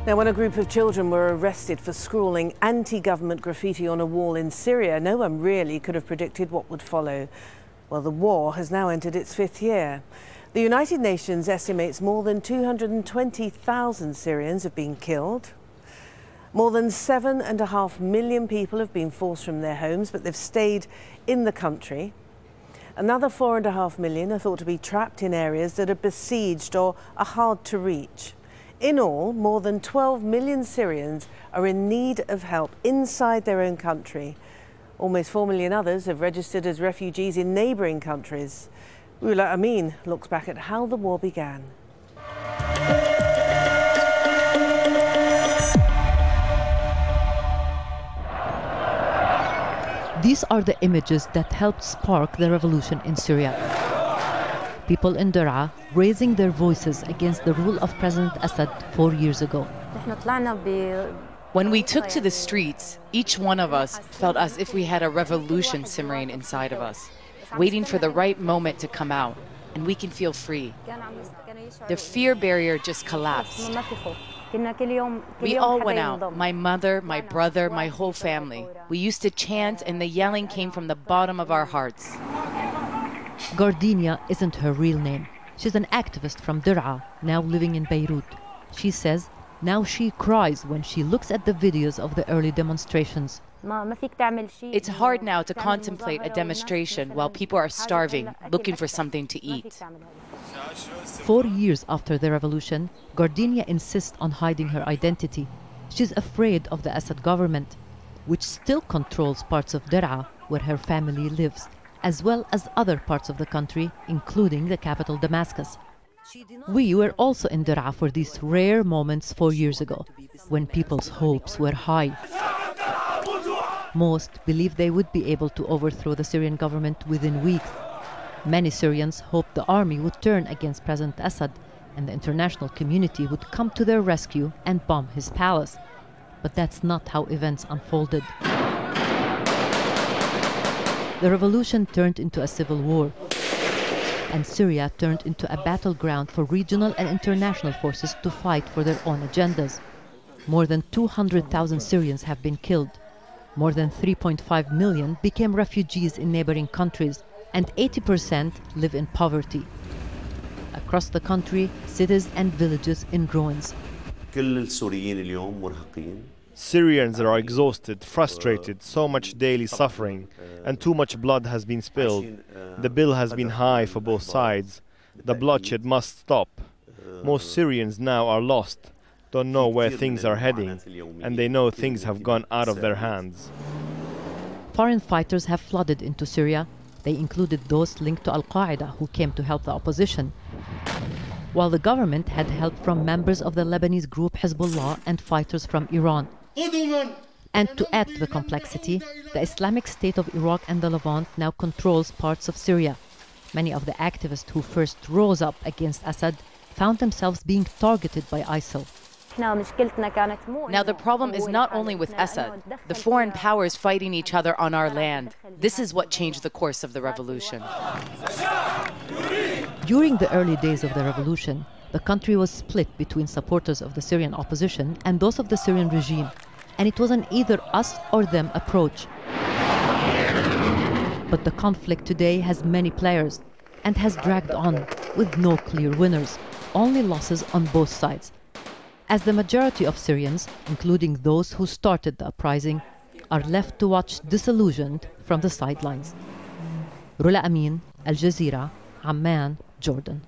Now, when a group of children were arrested for scrawling anti-government graffiti on a wall in Syria, no one really could have predicted what would follow. Well, the war has now entered its 5th year. The United Nations estimates more than 220,000 Syrians have been killed. More than 7.5 million people have been forced from their homes, but they've stayed in the country. Another 4.5 million are thought to be trapped in areas that are besieged or are hard to reach. In all, more than 12 million Syrians are in need of help inside their own country. Almost 4 million others have registered as refugees in neighbouring countries. Rula Amin looks back at how the war began. These are the images that helped spark the revolution in Syria. People in Daraa raising their voices against the rule of President Assad 4 years ago. When we took to the streets, each one of us felt as if we had a revolution simmering inside of us, waiting for the right moment to come out, and we can feel free. The fear barrier just collapsed. We all went out, my mother, my brother, my whole family. We used to chant, and the yelling came from the bottom of our hearts. Gardenia isn't her real name. She's an activist from Daraa, now living in Beirut. She says now she cries when she looks at the videos of the early demonstrations. It's hard now to contemplate a demonstration while people are starving, looking for something to eat. 4 years after the revolution, Gardenia insists on hiding her identity. She's afraid of the Assad government, which still controls parts of Daraa where her family lives, as well as other parts of the country, including the capital Damascus. We were also in Daraa for these rare moments 4 years ago, when people's hopes were high. Most believed they would be able to overthrow the Syrian government within weeks. Many Syrians hoped the army would turn against President Assad and the international community would come to their rescue and bomb his palace. But that's not how events unfolded. The revolution turned into a civil war, and Syria turned into a battleground for regional and international forces to fight for their own agendas. More than 200,000 Syrians have been killed. More than 3.5 million became refugees in neighboring countries, and 80% live in poverty. Across the country, cities and villages in ruins. Syrians are exhausted, frustrated, so much daily suffering, and too much blood has been spilled. The bill has been high for both sides. The bloodshed must stop. Most Syrians now are lost, don't know where things are heading, and they know things have gone out of their hands. Foreign fighters have flooded into Syria. They included those linked to Al-Qaeda who came to help the opposition, while the government had help from members of the Lebanese group Hezbollah and fighters from Iran. And to add to the complexity, the Islamic State of Iraq and the Levant now controls parts of Syria. Many of the activists who first rose up against Assad found themselves being targeted by ISIL. Now the problem is not only with Assad, the foreign powers fighting each other on our land. This is what changed the course of the revolution. During the early days of the revolution, the country was split between supporters of the Syrian opposition and those of the Syrian regime, and it was an either us or them approach. But the conflict today has many players and has dragged on with no clear winners, only losses on both sides, as the majority of Syrians, including those who started the uprising, are left to watch disillusioned from the sidelines. Rula Amin, Al Jazeera, Amman, Jordan.